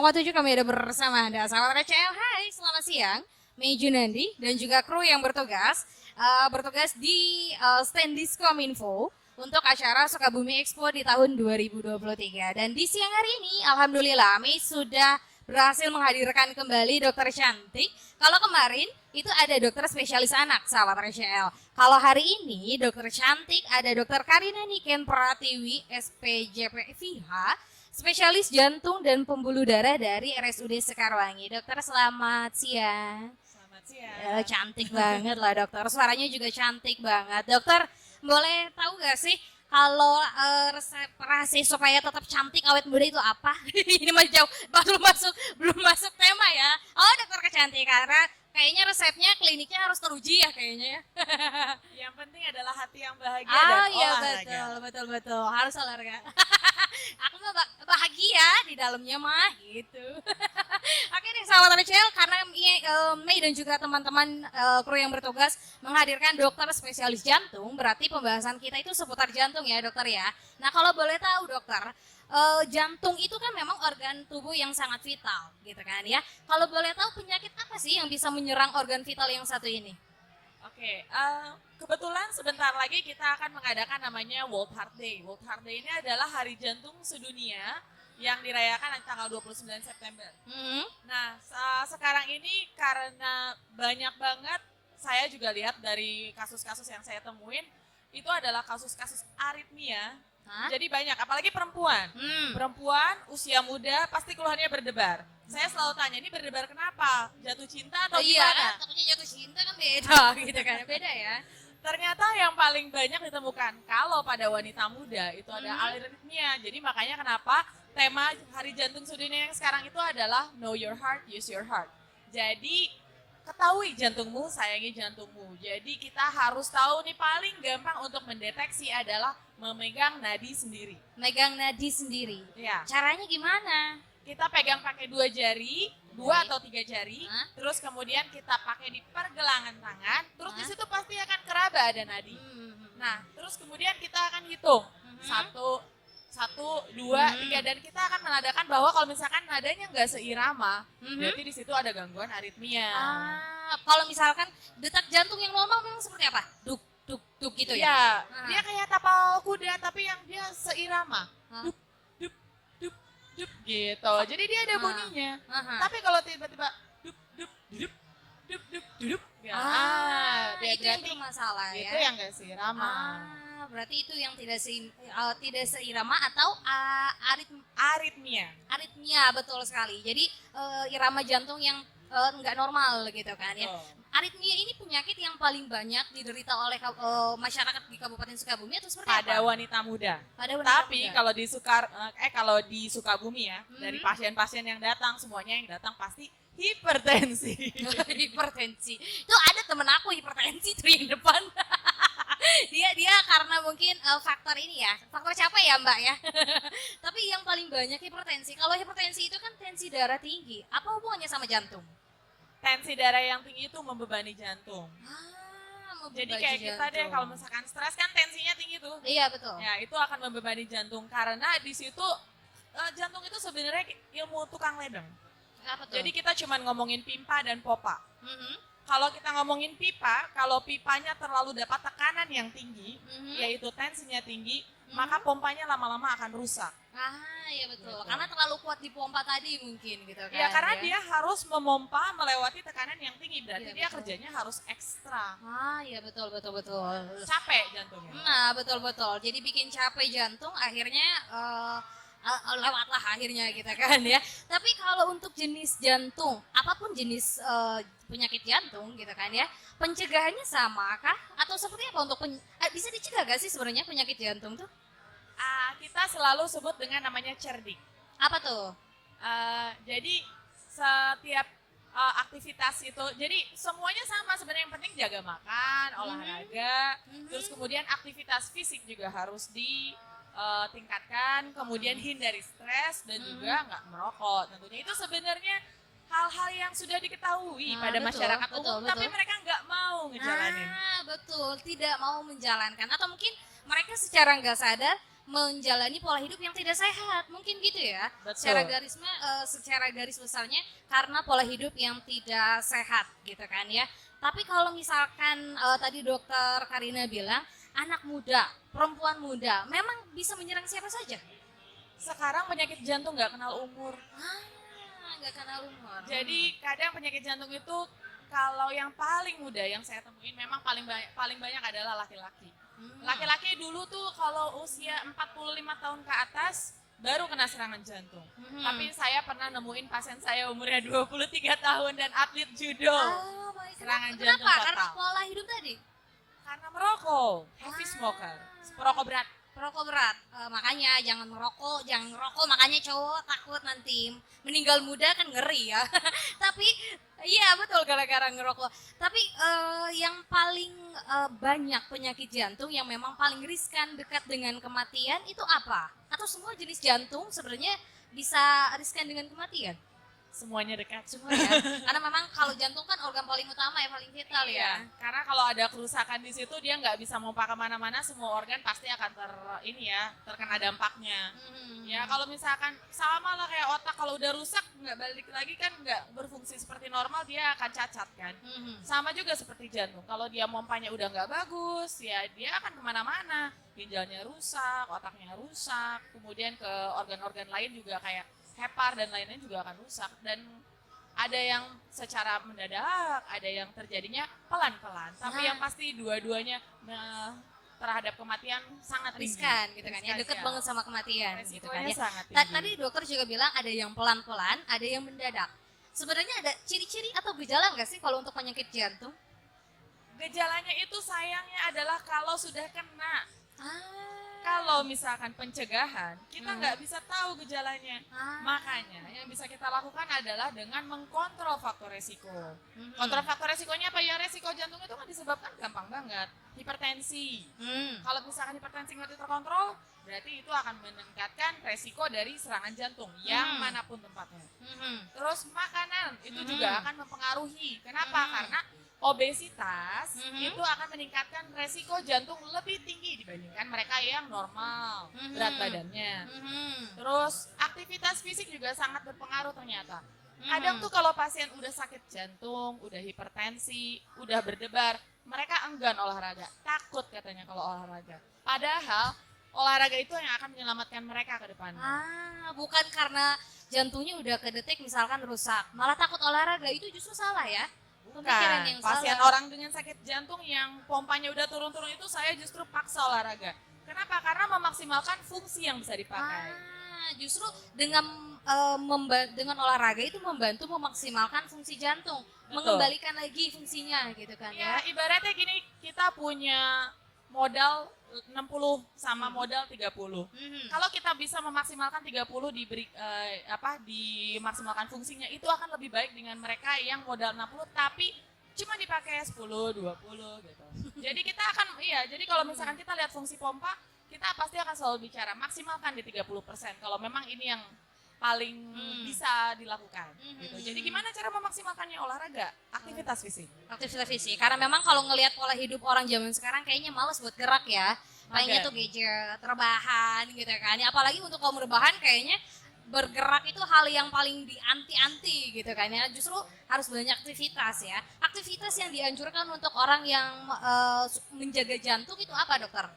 waktu juga kami ada bersama Anda. Sahabat RCL, hai, selamat siang. Mei Junandi dan juga kru yang bertugas di stand Diskominfo untuk acara Sukabumi Expo di tahun 2023. Dan di siang hari ini, alhamdulillah, Mei sudah berhasil menghadirkan kembali dokter cantik. Kalau kemarin itu ada dokter spesialis anak, sahabat RCL. Kalau hari ini dokter cantik ada dokter Karina Niken Pratiwi, SPJP FIH, spesialis jantung dan pembuluh darah dari RSUD Sekarwangi. Dokter, selamat siang. Selamat siang. Cantik banget lah dokter, suaranya juga cantik banget. Dokter, boleh tahu gak sih kalau resep rahasia supaya tetap cantik awet muda itu apa? Ini masih jauh, belum masuk tema ya. Oh, dokter kecantikan, karena kayaknya resepnya kliniknya harus teruji ya kayaknya ya. Yang penting adalah hati yang bahagia Oh dan iya olahraga. betul, harus olahraga. Aku mah bahagia di dalamnya mah gitu. Oke deh sahabat RCL, karena Mei dan juga teman-teman kru yang bertugas menghadirkan dokter spesialis jantung, berarti pembahasan kita itu seputar jantung ya dokter ya. Nah kalau boleh tahu dokter, jantung itu kan memang organ tubuh yang sangat vital gitu kan ya. Kalau boleh tahu penyakit apa sih yang bisa menyerang organ vital yang satu ini? Oke, kebetulan sebentar lagi kita akan mengadakan namanya World Heart Day. World Heart Day ini adalah hari jantung sedunia yang dirayakan tanggal 29 September. Nah, sekarang ini karena banyak banget, saya juga lihat dari kasus-kasus yang saya temuin, itu adalah kasus-kasus aritmia. Jadi banyak, apalagi perempuan. Perempuan usia muda pasti keluhannya berdebar. Saya selalu tanya, ini berdebar kenapa? Jatuh cinta atau gimana? Iya, takutnya jatuh cinta kan beda gitu kan, beda ya. Ternyata yang paling banyak ditemukan kalau pada wanita muda itu ada aritmia. Jadi makanya kenapa tema Hari Jantung Sedunia yang sekarang itu adalah Know Your Heart, Use Your Heart. Jadi ketahui jantungmu, sayangi jantungmu. Jadi kita harus tahu nih, paling gampang untuk mendeteksi adalah memegang nadi sendiri. Megang nadi sendiri. Ya. Caranya gimana? Kita pegang pakai 2 jari, 2 atau 3 jari, terus kemudian kita pakai di pergelangan tangan, terus di situ pasti akan keraba ada nadi. Nah, terus kemudian kita akan hitung 1, 2, 3, dan kita akan menandakan bahwa kalau misalkan nadanya nggak seirama, berarti di situ ada gangguan aritmia. Kalau misalkan detak jantung yang normal memang seperti apa? Duk duk duk gitu ya? Iya, dia kayak tapal kuda tapi yang dia seirama. Dup, dup, dup, dup gitu. Jadi dia ada bunyinya. Tapi kalau tiba-tiba dup, dup, dup, dup, dup, dup, ya, itu yang berarti bermasalah ya? itu yang nggak seirama. Berarti itu yang tidak seirama atau Aritmia. aritmia, betul sekali. Jadi irama jantung yang nggak normal gitu kan ya. Aritmia ini penyakit yang paling banyak diderita oleh masyarakat di Kabupaten Sukabumi atau seperti Pada apa? wanita muda. Pada wanita Tapi muda. kalau di Sukabumi ya, dari pasien-pasien yang datang, semuanya yang datang pasti hipertensi. Hipertensi. Itu ada temen aku hipertensi tuh yang depan. dia karena mungkin faktor ini ya, faktor capek ya Mbak ya. Tapi yang paling banyak hipertensi. Kalau hipertensi itu kan tensi darah tinggi. Apa hubungannya sama jantung? Tensi darah yang tinggi itu membebani jantung. Jadi Membebani kayak kita deh jantung. kalau misalkan stres kan tensinya tinggi tuh. Iya betul. Ya, itu akan membebani jantung karena di situ jantung itu sebenarnya ilmu tukang ledeng. Apa tuh? Jadi kita cuma ngomongin pipa dan popa. Kalau kita ngomongin pipa, kalau pipanya terlalu dapat tekanan yang tinggi, yaitu tensinya tinggi, maka pompanya lama-lama akan rusak. Iya betul. Gitu. Karena terlalu kuat di pompa tadi mungkin gitu kan. Ya karena dia harus memompa melewati tekanan yang tinggi, berarti Iya, dia betul. kerjanya harus ekstra. Iya betul. Capek jantungnya. Nah betul. Jadi bikin capek jantung, akhirnya lewatlah akhirnya gitu kan ya. Tapi kalau untuk jenis jantung, apapun jenis penyakit jantung gitu kan ya, pencegahannya sama kah? Atau seperti apa untuk bisa dicegah gak sih sebenarnya penyakit jantung tuh? Kita selalu sebut dengan namanya cerdik. Apa tuh? Jadi setiap aktivitas itu, jadi semuanya sama sebenarnya, yang penting jaga makan, olahraga, terus kemudian aktivitas fisik juga harus ditingkatkan, kemudian hindari stres dan juga nggak merokok. Tentunya itu sebenarnya hal-hal yang sudah diketahui pada betul, masyarakat umum, betul. tapi mereka nggak mau ngejalanin. Betul, tidak mau menjalankan, atau mungkin mereka secara nggak sadar menjalani pola hidup yang tidak sehat, mungkin gitu ya. Betul. Secara garis besarnya karena pola hidup yang tidak sehat gitu kan ya. Tapi kalau misalkan tadi dokter Karina bilang anak muda, perempuan muda, memang bisa menyerang siapa saja. Sekarang penyakit jantung nggak kenal umur. Nggak kenal umur. Jadi kadang penyakit jantung itu kalau yang paling muda yang saya temuin memang paling banyak adalah laki-laki. Laki-laki dulu tuh kalau usia 45 tahun ke atas baru kena serangan jantung. Tapi saya pernah nemuin pasien saya umurnya 23 tahun dan atlet judo. Serangan jantung Kenapa? fatal. Karena pola hidup tadi. Karena merokok, heavy smoker, perokok berat. Perokok berat, makanya jangan ngerokok, makanya cowok takut nanti meninggal muda kan ngeri ya. Tapi iya betul gara-gara ngerokok. Tapi yang paling banyak penyakit jantung yang memang paling riskan dekat dengan kematian itu apa? Atau semua jenis jantung sebenarnya bisa riskan dengan kematian? Semuanya dekat. Semua ya. Karena memang kalau jantung kan organ paling utama ya, paling vital ya. Karena kalau ada kerusakan di situ dia nggak bisa mau pakai kemana-mana, semua organ pasti akan terkena dampaknya. Ya kalau misalkan sama lah kayak otak, kalau udah rusak nggak balik lagi kan nggak berfungsi seperti normal, dia akan cacat kan. Sama juga seperti jantung, kalau dia pompanya udah nggak bagus ya dia akan kemana-mana, ginjalnya rusak, otaknya rusak, kemudian ke organ-organ lain juga kayak hepar dan lainnya juga akan rusak. Dan ada yang secara mendadak, ada yang terjadinya pelan-pelan, tapi yang pasti dua-duanya terhadap kematian sangat riskan gitu kan ya, deket banget sama kematian gitu kan ya. Sangat Tadi dokter juga bilang ada yang pelan-pelan, ada yang mendadak. Sebenarnya ada ciri-ciri atau gejala nggak sih kalau untuk penyakit jantung? Gejalanya itu sayangnya adalah kalau sudah kena. Kalau misalkan pencegahan, kita nggak bisa tahu gejalanya. Makanya yang bisa kita lakukan adalah dengan mengkontrol faktor resiko. Kontrol faktor resikonya apa ya? Resiko jantung itu kan disebabkan gampang banget. Hipertensi. Kalau misalkan hipertensi nggak terkontrol, berarti itu akan meningkatkan resiko dari serangan jantung yang manapun tempatnya. Terus makanan itu juga akan mempengaruhi. Kenapa? Karena obesitas itu akan meningkatkan resiko jantung lebih tinggi dibandingkan mereka yang normal berat badannya. Terus aktivitas fisik juga sangat berpengaruh ternyata. Kadang tuh kalau pasien udah sakit jantung, udah hipertensi, udah berdebar, mereka enggan olahraga, takut katanya kalau olahraga. Padahal olahraga itu yang akan menyelamatkan mereka ke depannya. Bukan karena jantungnya udah kedetek misalkan rusak, malah takut olahraga, itu justru salah ya. Bukan, Yang pasien salah. orang dengan sakit jantung yang pompanya udah turun-turun itu saya justru paksa olahraga. Kenapa? Karena memaksimalkan fungsi yang bisa dipakai. Justru dengan dengan olahraga itu membantu memaksimalkan fungsi jantung, mengembalikan lagi fungsinya gitu kan ya. Ibaratnya gini, kita punya modal 60 sama modal 30. Kalau kita bisa memaksimalkan 30 dimaksimalkan fungsinya, itu akan lebih baik dengan mereka yang modal 60 tapi cuma dipakai 10, 20 gitu. Jadi kita akan jadi kalau misalkan kita lihat fungsi pompa, kita pasti akan selalu bicara maksimalkan di 30%. Kalau memang ini yang paling bisa dilakukan gitu. Jadi gimana cara memaksimalkannya? Olahraga, aktivitas fisik. Aktivitas fisik. Karena memang kalau ngelihat pola hidup orang zaman sekarang kayaknya malas buat gerak ya. Kayaknya tuh gadget, rebahan gitu kan. Ya, apalagi untuk kaum rebahan kayaknya bergerak itu hal yang paling dianti-anti gitu kan ya. Justru harus banyak aktivitas ya. Aktivitas yang dianjurkan untuk orang yang menjaga jantung itu apa, dokter?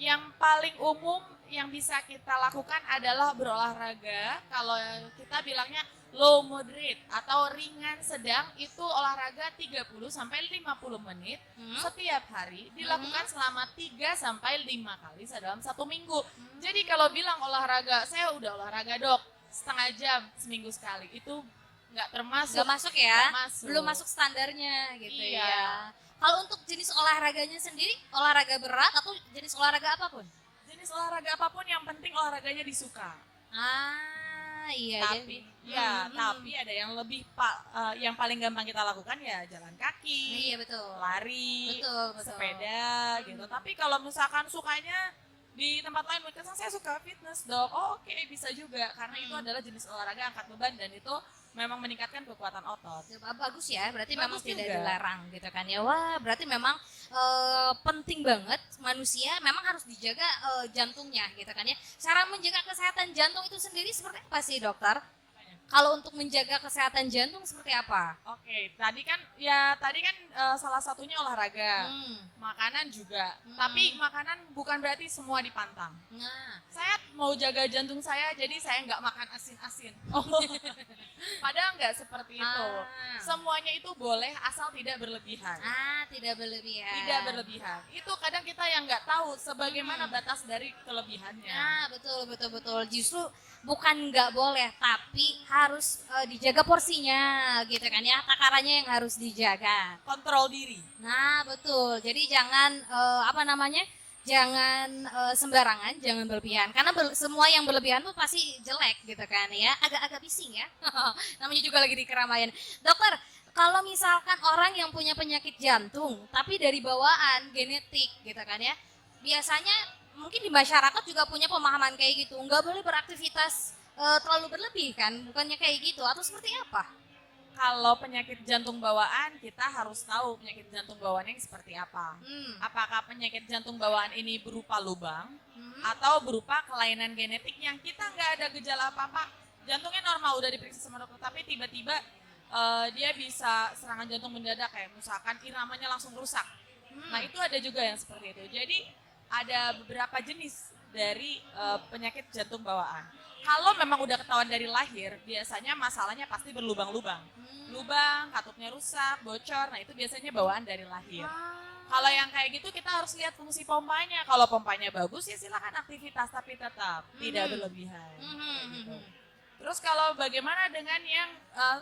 Yang paling umum yang bisa kita lakukan adalah berolahraga. Kalau kita bilangnya low moderate atau ringan sedang, itu olahraga 30 sampai 50 menit setiap hari, dilakukan selama 3 sampai 5 kali dalam 1 minggu. Jadi kalau bilang olahraga, saya udah olahraga dok setengah jam seminggu sekali, itu nggak termasuk. Nggak masuk ya? Nggak masuk. Belum masuk standarnya gitu Iya. ya. Kalau untuk jenis olahraganya sendiri, olahraga berat atau jenis olahraga apapun? Jenis olahraga apapun yang penting olahraganya disuka. Iya. Tapi tapi ada yang lebih yang paling gampang kita lakukan ya jalan kaki, Iya betul. lari, Betul. sepeda gitu. Tapi kalau misalkan sukanya di tempat lain, mungkin saya suka fitness dok. Oke, bisa juga karena itu adalah jenis olahraga angkat beban dan itu memang meningkatkan kekuatan otot. Bagus ya, berarti memang Bagus tidak juga. dilarang gitu kan ya. Wah, berarti memang penting banget manusia memang harus dijaga jantungnya gitu kan ya. Cara menjaga kesehatan jantung itu sendiri seperti apa sih dokter? Kalau untuk menjaga kesehatan jantung seperti apa? Oke, tadi kan salah satunya olahraga, makanan juga. Tapi makanan bukan berarti semua dipantang. Nah, Saya mau jaga jantung saya, jadi saya nggak makan asin-asin. Padahal nggak seperti itu. Ah. Semuanya itu boleh asal tidak berlebihan. tidak berlebihan. Tidak berlebihan. Itu kadang kita yang nggak tahu sebagaimana batas dari kelebihannya. Nah, betul betul betul. Justru bukan nggak boleh, tapi harus dijaga porsinya, gitu kan ya. Takarannya yang harus dijaga. Kontrol diri. Nah, betul. Jadi jangan apa namanya? Jangan sembarangan, jangan berlebihan. Karena semua yang berlebihan tuh pasti jelek, gitu kan ya. Agak-agak bising ya. Namanya juga lagi di keramaian. Dokter, kalau misalkan orang yang punya penyakit jantung, tapi dari bawaan genetik, gitu kan ya. Biasanya mungkin di masyarakat juga punya pemahaman kayak gitu, nggak boleh beraktivitas terlalu berlebih kan, bukannya kayak gitu atau seperti apa? Kalau penyakit jantung bawaan, kita harus tahu penyakit jantung bawaannya seperti apa. Apakah penyakit jantung bawaan ini berupa lubang atau berupa kelainan genetik yang kita nggak ada gejala apa-apa, jantungnya normal udah diperiksa sama dokter, tapi tiba-tiba dia bisa serangan jantung mendadak, kayak misalkan iramanya langsung rusak. Nah itu ada juga yang seperti itu. Jadi ada beberapa jenis dari penyakit jantung bawaan. Kalau memang udah ketahuan dari lahir, biasanya masalahnya pasti berlubang-lubang. Lubang, katupnya rusak, bocor, nah itu biasanya bawaan dari lahir. Kalau yang kayak gitu kita harus lihat fungsi pompanya. Kalau pompanya bagus ya silakan aktivitas, tapi tetap tidak berlebihan. Gitu. Terus kalau bagaimana dengan yang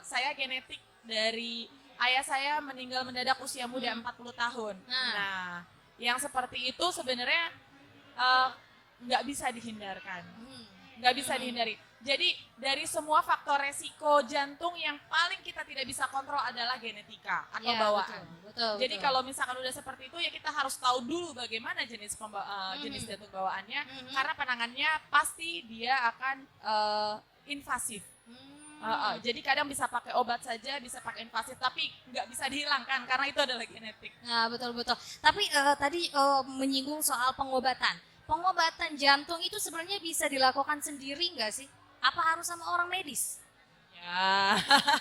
saya genetik dari ayah saya meninggal mendadak usia muda 40 tahun. Nah, yang seperti itu sebenarnya nggak bisa dihindarkan. Nggak bisa dihindari. Jadi dari semua faktor resiko jantung yang paling kita tidak bisa kontrol adalah genetika atau bawaan. Betul, Jadi kalau misalkan udah seperti itu ya kita harus tahu dulu bagaimana jenis jenis jantung bawaannya, karena penanganannya pasti dia akan invasif. Jadi kadang bisa pakai obat saja, bisa pakai invasif, tapi nggak bisa dihilangkan karena itu adalah genetik. Nah, betul-betul. Tapi tadi menyinggung soal pengobatan. Pengobatan jantung itu sebenarnya bisa dilakukan sendiri nggak sih? Apa harus sama orang medis? Ya.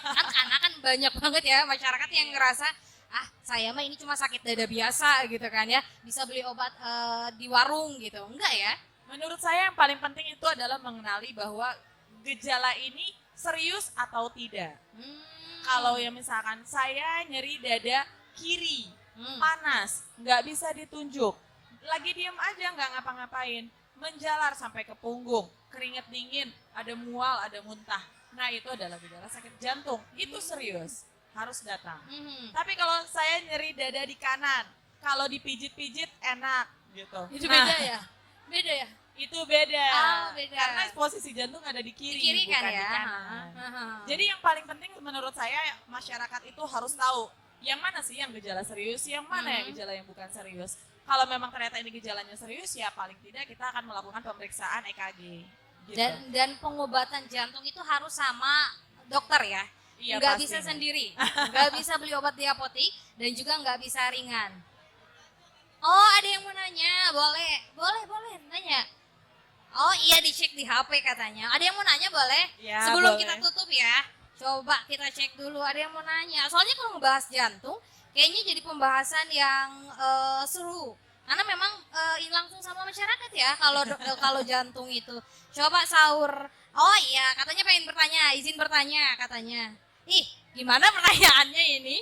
Karena kan banyak banget ya masyarakat yang ngerasa, saya mah ini cuma sakit dada biasa gitu kan ya, bisa beli obat di warung gitu. Enggak ya? Menurut saya yang paling penting itu adalah mengenali bahwa gejala ini serius atau tidak. Kalau yang misalkan saya nyeri dada kiri, panas, nggak bisa ditunjuk, lagi diem aja nggak ngapa-ngapain, menjalar sampai ke punggung, keringet dingin, ada mual, ada muntah. Nah itu adalah gejala sakit jantung, itu serius, harus datang. Tapi kalau saya nyeri dada di kanan, kalau dipijit-pijit enak gitu. Itu beda ya? Beda ya? Itu beda. Beda. Karena posisi jantung ada di kiri, Di kiri bukan kan di ya? kanan. Jadi yang paling penting menurut saya masyarakat itu harus tahu yang mana sih yang gejala serius, yang mana yang gejala yang bukan serius. Kalau memang ternyata ini gejalanya serius, ya paling tidak kita akan melakukan pemeriksaan EKG. Gitu. Dan pengobatan jantung itu harus sama dokter ya? Iya, nggak pastinya. bisa sendiri, nggak bisa beli obat di apotik, dan juga nggak bisa ringan. Oh, ada yang mau nanya, boleh nanya. Oh iya, dicek di HP katanya. Ada yang mau nanya boleh? Ya, Sebelum boleh. kita tutup ya, coba kita cek dulu. Ada yang mau nanya. Soalnya kalau ngebahas jantung, kayaknya jadi pembahasan yang seru. Karena memang langsung sama masyarakat ya kalau jantung itu. Coba sahur. Oh iya, katanya pengen bertanya, izin bertanya katanya. Ih, gimana pertanyaannya ini?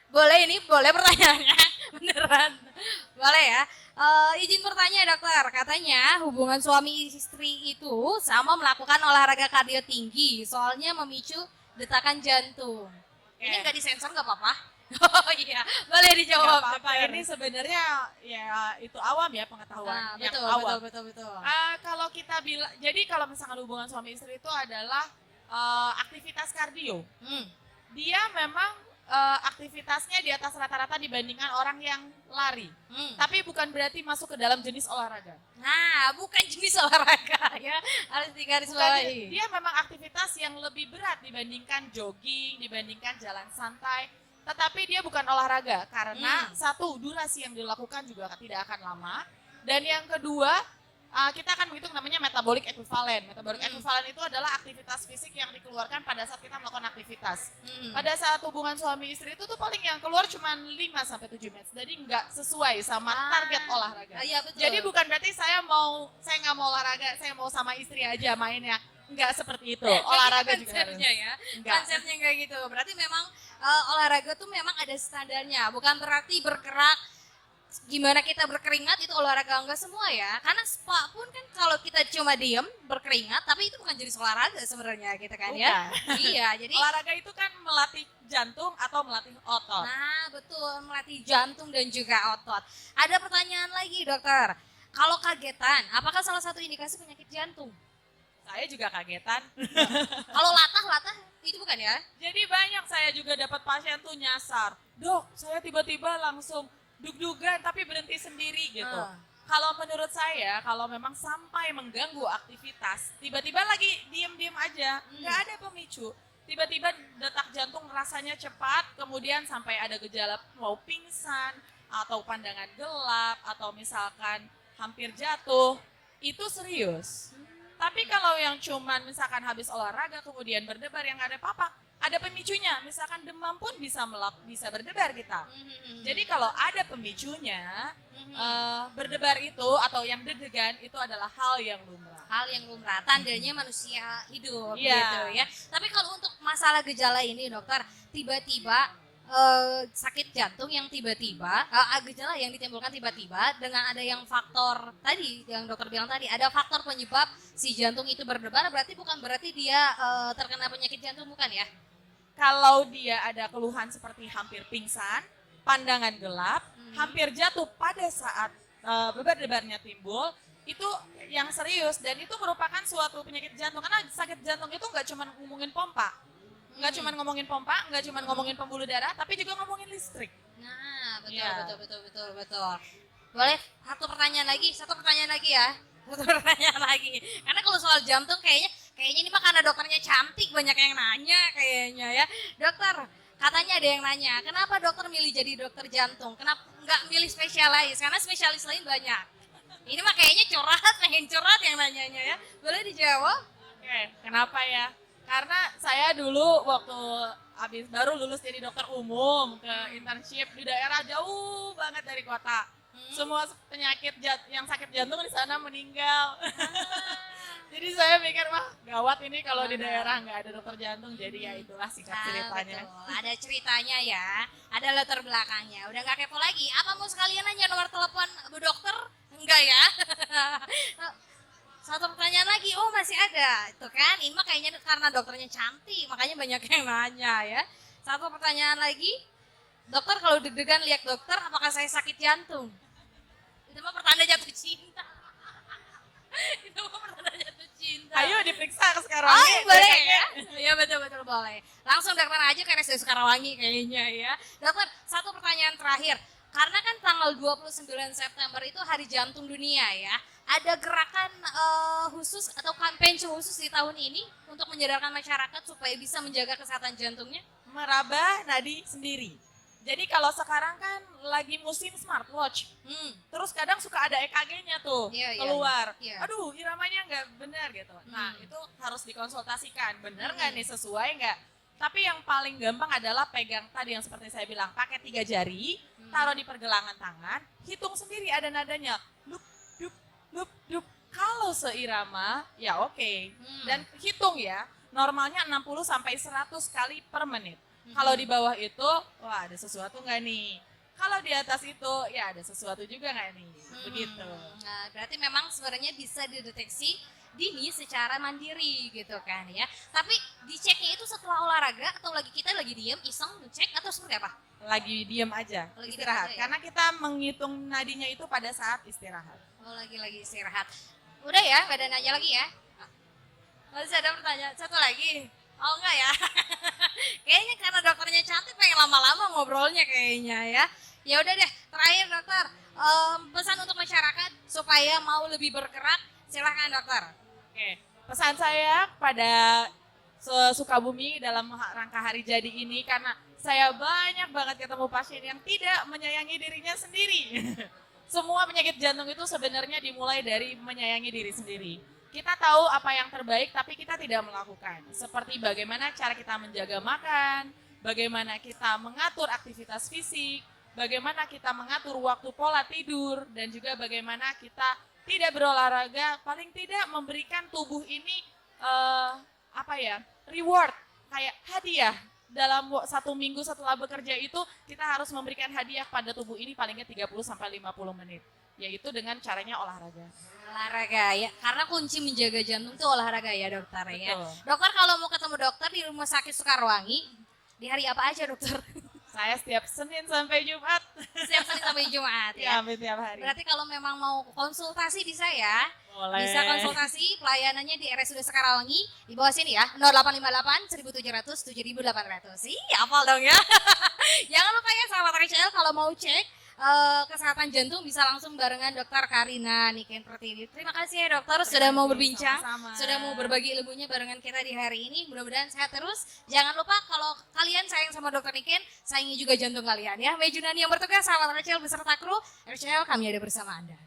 Boleh pertanyaannya, beneran. Boleh ya. Izin bertanya dokter, katanya hubungan suami istri itu sama melakukan olahraga kardio tinggi, soalnya memicu detakan jantung. Ini nggak disensor nggak apa-apa? Oh iya, boleh dijawab. Nggak apa-apa, dokter. ini sebenarnya ya itu awam ya pengetahuan Nah, yang betul, awam. betul. Kalau kita bilang, jadi kalau misalkan hubungan suami istri itu adalah aktivitas kardio. Dia memang aktivitasnya di atas rata-rata dibandingkan orang yang lari. Hmm. Tapi bukan berarti masuk ke dalam jenis olahraga. Nah, bukan jenis olahraga ya, harus digarisbawahi. Dia memang aktivitas yang lebih berat dibandingkan jogging, dibandingkan jalan santai. Tetapi dia bukan olahraga karena satu, durasi yang dilakukan juga tidak akan lama. Dan yang kedua, kita akan menghitung namanya metabolic equivalent. Metabolic equivalent itu adalah aktivitas fisik yang dikeluarkan pada saat kita melakukan aktivitas. Pada saat hubungan suami istri itu tuh paling yang keluar cuma 5-7 menit. Jadi nggak sesuai sama target olahraga. Iya, betul. Jadi bukan berarti saya nggak mau olahraga, saya mau sama istri aja mainnya. Nggak seperti itu. Olahraga juga harus. Konsepnya ya. Enggak. Konsepnya kayak gitu. Berarti memang olahraga tuh memang ada standarnya. Bukan berarti bergerak gimana kita berkeringat itu olahraga, enggak semua ya. Karena spa pun kan kalau kita cuma diem berkeringat, tapi itu bukan jenis olahraga sebenarnya gitu kan ya. Iya, jadi olahraga itu kan melatih jantung atau melatih otot. nah betul, melatih jantung dan juga otot. Ada pertanyaan lagi dokter. Kalau kagetan, apakah salah satu indikasi penyakit jantung? Saya juga kagetan. Kalau latah itu bukan ya? Jadi banyak saya juga dapat pasien tuh nyasar. Dok, saya tiba-tiba langsung dug-dugan tapi berhenti sendiri gitu. Kalau menurut saya, kalau memang sampai mengganggu aktivitas, tiba-tiba lagi diem-diem aja, nggak ada pemicu. Tiba-tiba detak jantung rasanya cepat, kemudian sampai ada gejala mau pingsan, atau pandangan gelap, atau misalkan hampir jatuh, itu serius. Tapi kalau yang cuman misalkan habis olahraga, kemudian berdebar yang nggak ada apa-apa, ada pemicunya, misalkan demam pun bisa berdebar kita. Jadi kalau ada pemicunya, berdebar itu atau yang deg-degan itu adalah hal yang lumrah. Hal yang lumrah, tandanya manusia hidup Iya. gitu ya. Tapi kalau untuk masalah gejala ini dokter, tiba-tiba sakit jantung yang tiba-tiba, gejala yang ditimbulkan tiba-tiba dengan ada yang faktor tadi yang dokter bilang tadi, ada faktor penyebab si jantung itu berdebar, bukan berarti dia terkena penyakit jantung, bukan ya? Kalau dia ada keluhan seperti hampir pingsan, pandangan gelap, hampir jatuh pada saat berdebarnya timbul, itu yang serius dan itu merupakan suatu penyakit jantung. Karena sakit jantung itu nggak cuma ngomongin pompa, nggak cuma ngomongin pompa, nggak cuma ngomongin pembuluh darah, tapi juga ngomongin listrik. Nah, betul, Iya. betul. Boleh satu pertanyaan lagi ya. Satu pertanyaan lagi. Karena kalau soal jantung kayaknya ini mah karena dokternya cantik banyak yang nanya kayaknya ya. Dokter, katanya ada yang nanya, kenapa dokter milih jadi dokter jantung? Kenapa nggak milih spesialis? Karena spesialis lain banyak. Ini mah kayaknya pengen curhat yang nanyanya ya. Boleh dijawab? Oke, kenapa ya? Karena saya dulu waktu baru lulus jadi dokter umum ke internship di daerah jauh banget dari kota. Semua penyakit yang sakit jantung di sana meninggal. Jadi saya mikir, wah gawat ini kalau di daerah nggak ada dokter jantung. Jadi ya itulah singkat ceritanya. Betul. Ada ceritanya ya, ada latar belakangnya. Udah nggak kepo lagi. Apa mau sekalian aja nomor telepon Bu Dokter? Enggak ya? Satu pertanyaan lagi, oh masih ada. Itu kan, ini mah kayaknya karena dokternya cantik, makanya banyak yang nanya ya. Satu pertanyaan lagi, dokter kalau deg-degan lihat dokter, apakah saya sakit jantung? Itu mah pertanda jatuh cinta. Itu mah pertanda jatuh cinta. Ayo diperiksa ke sekarang. Oh boleh ya? Iya betul boleh. Langsung dokter aja ke RSUD Sukarawangi kayaknya ya. Dokter, satu pertanyaan terakhir. Karena kan tanggal 29 September itu Hari Jantung Dunia ya. Ada gerakan khusus atau kampanye khusus di tahun ini untuk menyadarkan masyarakat supaya bisa menjaga kesehatan jantungnya? Meraba nadi sendiri. Jadi kalau sekarang kan lagi musim smartwatch, terus kadang suka ada EKG-nya tuh keluar. Iya. Aduh, iramanya nggak benar gitu. Nah, itu harus dikonsultasikan. Benar nggak nih, sesuai nggak? Tapi yang paling gampang adalah pegang tadi yang seperti saya bilang, pakai 3 jari, taruh di pergelangan tangan, hitung sendiri ada nadanya. Lup, dup, lup, dup. Kalau seirama, ya oke. Dan hitung ya, normalnya 60 sampai 100 kali per menit. Kalau di bawah itu, wah ada sesuatu nggak nih? Kalau di atas itu, ya ada sesuatu juga nggak nih? Begitu. Nah, berarti memang sebenarnya bisa dideteksi dini secara mandiri gitu kan ya. Tapi diceknya itu setelah olahraga atau kita lagi diem iseng ngecek atau seperti apa? Lagi diem aja, Lagi istirahat. diem aja ya? Karena kita menghitung nadinya itu pada saat istirahat. Oh lagi istirahat. Udah ya, gak ada nanya lagi ya? Masih ada pertanyaan, satu lagi. Oh enggak ya? Kayaknya karena dokternya cantik pengen lama-lama ngobrolnya kayaknya ya. Ya udah deh, terakhir dokter, pesan untuk masyarakat supaya mau lebih bergerak, silahkan dokter. Oke, pesan saya kepada Sukabumi dalam rangka hari jadi ini, karena saya banyak banget ketemu pasien yang tidak menyayangi dirinya sendiri. Semua penyakit jantung itu sebenarnya dimulai dari menyayangi diri sendiri. Kita tahu apa yang terbaik tapi kita tidak melakukan. Seperti bagaimana cara kita menjaga makan, bagaimana kita mengatur aktivitas fisik, bagaimana kita mengatur waktu pola tidur, dan juga bagaimana kita tidak berolahraga, paling tidak memberikan tubuh ini reward, kayak hadiah. Dalam 1 minggu setelah bekerja itu kita harus memberikan hadiah pada tubuh ini palingnya 30-50 menit, yaitu dengan caranya olahraga. Olahraga ya, karena kunci menjaga jantung itu olahraga ya dokter ya. Betul. Dokter kalau mau ketemu dokter di Rumah Sakit Sukarwangi, di hari apa aja dokter? Saya setiap Senin sampai Jumat. Setiap Senin sampai Jumat Ya, ya. hampir tiap hari. Berarti kalau memang mau konsultasi bisa ya. Boleh. Bisa konsultasi pelayanannya di RSUD Sekarwangi di bawah sini ya, 0858 1700 7800. Iya, hafal dong ya. Jangan lupa ya sahabat RCL kalau mau cek kesehatan jantung bisa langsung barengan Dokter Karina Niken Pertiwi. Terima kasih ya dokter sudah mau berbincang, Sama-sama. sudah mau berbagi ilmunya barengan kita di hari ini. Mudah-mudahan sehat terus. Jangan lupa kalau kalian sayang sama Dokter Niken, sayangi juga jantung kalian ya. Mejunani yang bertugas, sahabat RCL beserta kru RCL, kami ada bersama Anda.